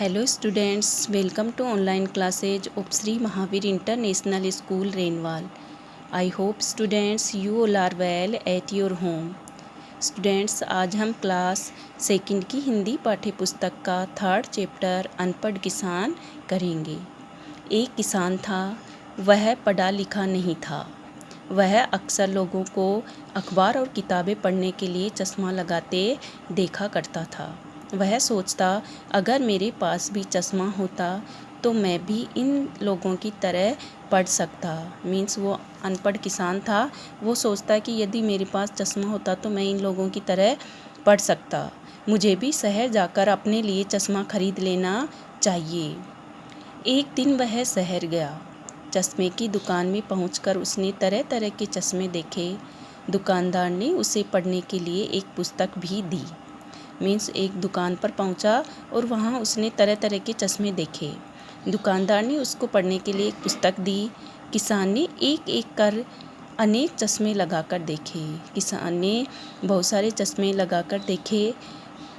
Hello students, welcome to online classes of Sri Mahavir International School Renwal. I hope students you all are well at your home. Students आज हम class second की हिंदी पाठ्य पुस्तक का third chapter अनपढ़ किसान करेंगे। एक किसान था, वह पढ़ा लिखा नहीं था। वह अक्सर लोगों को अखबार और किताबें पढ़ने के लिए चश्मा लगाते देखा करता था। वह सोचता, अगर मेरे पास भी चश्मा होता तो मैं भी इन लोगों की तरह पढ़ सकता। मीन्स वो अनपढ़ किसान था। वो सोचता कि यदि मेरे पास चश्मा होता तो मैं इन लोगों की तरह पढ़ सकता। मुझे भी शहर जाकर अपने लिए चश्मा खरीद लेना चाहिए। एक दिन वह शहर गया। चश्मे की दुकान में पहुंचकर उसने तरह तरह के चश्मे देखे। दुकानदार ने उसे पढ़ने के लिए एक पुस्तक भी दी। मीन्स एक दुकान पर पहुंचा और वहां उसने तरह तरह के चश्मे देखे। दुकानदार ने उसको पढ़ने के लिए एक पुस्तक दी। किसान ने एक एक कर अनेक चश्मे लगाकर देखे। किसान ने बहुत सारे चश्मे लगाकर देखे,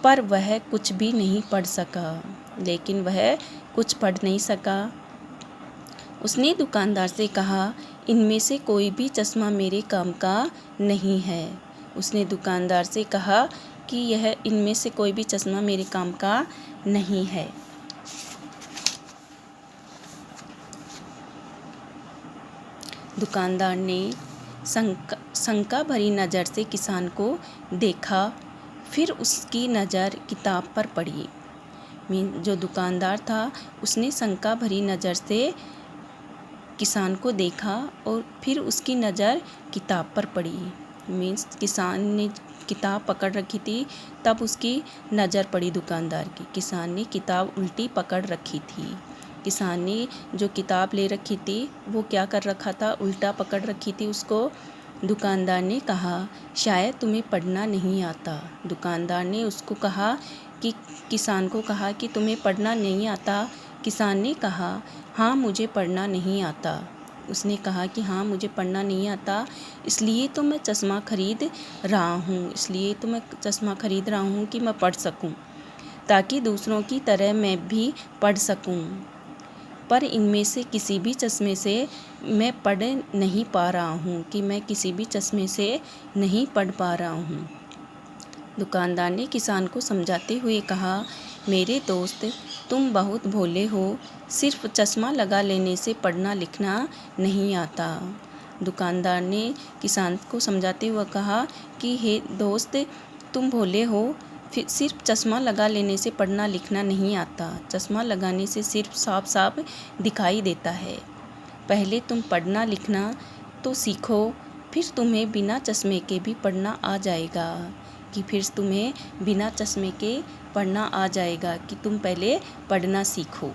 पर वह कुछ भी नहीं पढ़ सका। लेकिन वह कुछ पढ़ नहीं सका। उसने दुकानदार से कहा, इनमें से कोई भी चश्मा मेरे काम का नहीं है। उसने दुकानदार से कहा कि यह इनमें से कोई भी चश्मा मेरे काम का नहीं है। दुकानदार ने शंका भरी नज़र से किसान को देखा, फिर उसकी नज़र किताब पर पड़ी। जो दुकानदार था उसने शंका भरी नज़र से किसान को देखा और फिर उसकी नज़र किताब पर पड़ी। मीन्स किसान ने किताब पकड़ रखी थी, तब उसकी नज़र पड़ी दुकानदार की। किसान ने किताब उल्टी पकड़ रखी थी। किसान ने जो किताब ले रखी थी वो क्या कर रखा था, उल्टा पकड़ रखी थी उसको। दुकानदार ने कहा, शायद तुम्हें पढ़ना नहीं आता। दुकानदार ने उसको कहा कि किसान को कहा कि तुम्हें पढ़ना नहीं आता। किसान ने कहा, हाँ मुझे पढ़ना नहीं आता। उसने कहा कि हाँ मुझे पढ़ना नहीं आता, इसलिए तो मैं चश्मा खरीद रहा हूँ कि मैं पढ़ सकूँ, ताकि दूसरों की तरह मैं भी पढ़ सकूँ। पर इनमें से किसी भी चश्मे से मैं पढ़ नहीं पा रहा हूँ दुकानदार ने किसान को समझाते हुए कहा, मेरे दोस्त तुम बहुत भोले हो, सिर्फ चश्मा लगा लेने से पढ़ना लिखना नहीं आता। दुकानदार ने किसान को समझाते हुए कहा कि हे दोस्त तुम भोले हो, फिर सिर्फ चश्मा लगा लेने से पढ़ना लिखना नहीं आता। चश्मा लगाने से सिर्फ साफ साफ दिखाई देता है। पहले तुम पढ़ना लिखना तो सीखो, फिर तुम्हें बिना चश्मे के भी पढ़ना आ जाएगा। कि तुम पहले पढ़ना सीखो।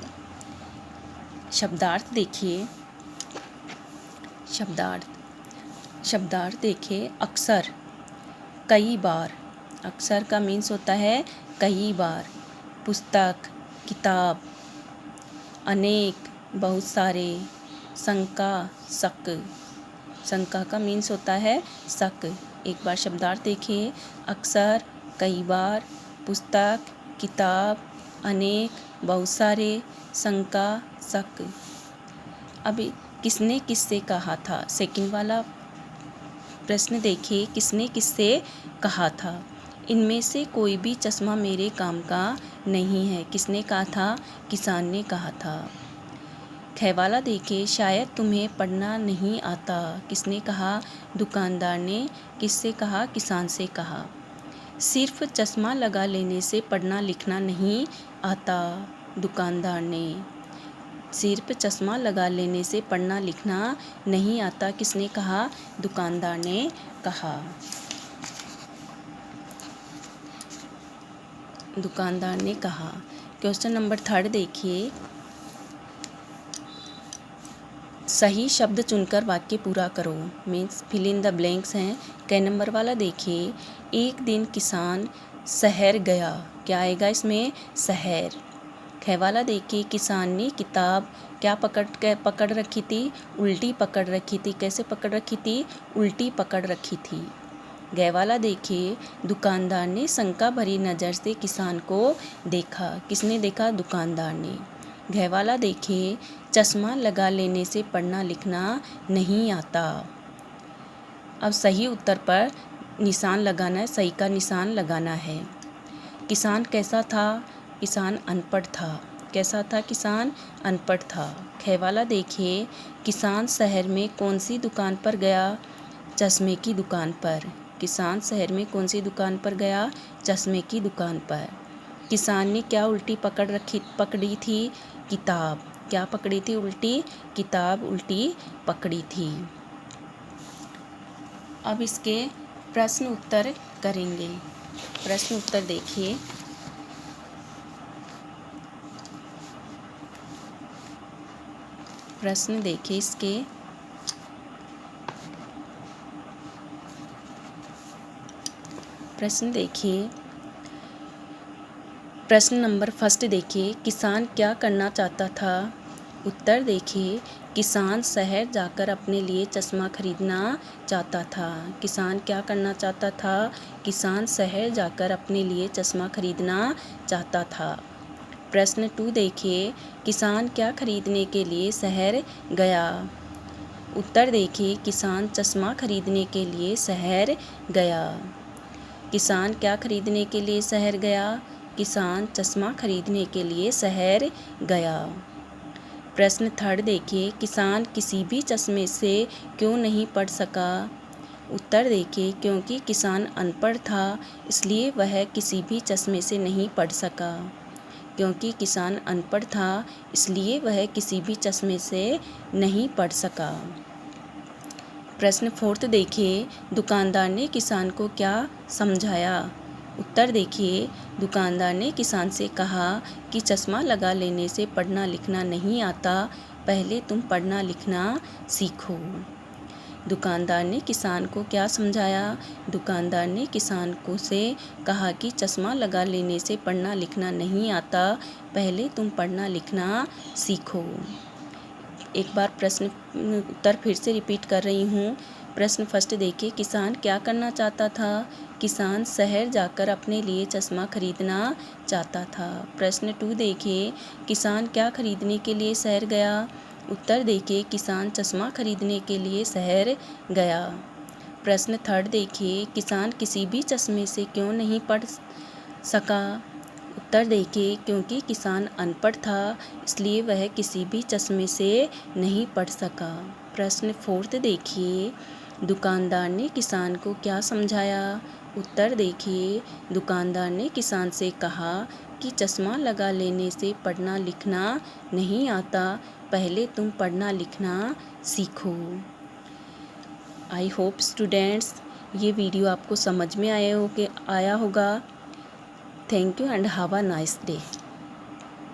शब्दार्थ देखिए। शब्दार्थ देखिए। अक्सर, कई बार। अक्सर का मीन्स होता है कई बार। पुस्तक, किताब। अनेक, बहुत सारे। शंका, शक। शंका का मीन्स होता है शक। एक बार शब्दार्थ देखिए। अक्सर, कई बार, पुस्तक, किताब, अनेक, बहुत सारे, शंका, शक। अभी किसने किससे कहा था, सेकंड वाला प्रश्न देखिए, किसने किससे कहा था। इनमें से कोई भी चश्मा मेरे काम का नहीं है। किसने कहा था, किसान ने कहा था। ख वाला देखिए, शायद तुम्हें पढ़ना नहीं आता। किसने कहा, दुकानदार ने। किससे कहा, किसान से कहा। सिर्फ चश्मा लगा लेने से पढ़ना लिखना नहीं आता। दुकानदार ने। सिर्फ चश्मा लगा लेने से पढ़ना लिखना नहीं आता। किसने कहा, दुकानदार ने कहा। दुकानदार ने कहा। क्वेश्चन नंबर 3 देखिए। सही शब्द चुनकर वाक्य पूरा करो। Means fill in the blanks हैं। क नंबर वाला देखिए, एक दिन किसान शहर गया। क्या आएगा इसमें, शहर। ख वाला देखिए, किसान ने किताब क्या पकड़ रखी थी, उल्टी पकड़ रखी थी। कैसे पकड़ रखी थी, उल्टी पकड़ रखी थी। गै वाला देखे दुकानदार ने शंका भरी नज़र से किसान को देखा। किसने देखा? दुकानदार ने। घै वाला देखे चश्मा लगा लेने से पढ़ना लिखना नहीं आता। अब सही उत्तर पर निशान लगाना है, सही का निशान लगाना है। किसान कैसा था? किसान अनपढ़ था। कैसा था? किसान अनपढ़ था। ख वाला देखे किसान शहर में कौन सी दुकान पर गया? चश्मे की दुकान पर। किसान शहर में कौन सी दुकान पर गया? चश्मे की दुकान पर। किसान ने क्या उल्टी पकड़ी थी? किताब। क्या पकड़ी थी? उल्टी किताब उल्टी पकड़ी थी। अब इसके प्रश्न उत्तर करेंगे। प्रश्न उत्तर देखिए। प्रश्न देखिए इसके। प्रश्न देखिए। प्रश्न नंबर फर्स्ट देखिए, किसान क्या करना चाहता था? उत्तर देखिए, किसान शहर जाकर अपने लिए चश्मा खरीदना चाहता था। किसान क्या करना चाहता था? किसान शहर जाकर अपने लिए चश्मा खरीदना चाहता था। प्रश्न 2 देखिए, किसान क्या खरीदने के लिए शहर गया? उत्तर देखिए, किसान चश्मा खरीदने के लिए शहर गया। किसान क्या खरीदने के लिए शहर गया? किसान चश्मा खरीदने के लिए शहर गया। प्रश्न 3 देखिए, किसान किसी भी चश्मे से क्यों नहीं पढ़ सका? उत्तर देखिए, क्योंकि किसान अनपढ़ था इसलिए वह किसी भी चश्मे से नहीं पढ़ सका। क्योंकि किसान अनपढ़ था इसलिए वह किसी भी चश्मे से नहीं पढ़ सका। प्रश्न 4 देखिए, दुकानदार ने किसान को क्या समझाया? उत्तर देखिए, दुकानदार ने किसान से कहा कि चश्मा लगा लेने से पढ़ना लिखना नहीं आता, पहले तुम पढ़ना लिखना सीखो। दुकानदार ने किसान को क्या समझाया? दुकानदार ने किसान को से कहा कि चश्मा लगा लेने से पढ़ना लिखना नहीं आता, पहले तुम पढ़ना लिखना सीखो। एक बार प्रश्न उत्तर फिर से रिपीट कर रही हूँ। प्रश्न फर्स्ट देखिए, किसान क्या करना चाहता था? किसान शहर जाकर अपने लिए चश्मा खरीदना चाहता था। प्रश्न 2 देखिए, किसान क्या खरीदने के लिए शहर गया? उत्तर देखिए, किसान चश्मा खरीदने के लिए शहर गया। प्रश्न 3 देखिए, किसान किसी भी चश्मे से क्यों नहीं पढ़ सका? उत्तर देखिए, क्योंकि किसान अनपढ़ था इसलिए वह किसी भी चश्मे से नहीं पढ़ सका। प्रश्न 4 देखिए, दुकानदार ने किसान को क्या समझाया? उत्तर देखिए, दुकानदार ने किसान से कहा कि चश्मा लगा लेने से पढ़ना लिखना नहीं आता, पहले तुम पढ़ना लिखना सीखो। आई होप स्टूडेंट्स ये वीडियो आपको समझ में आया होगा। Thank you and have a nice day.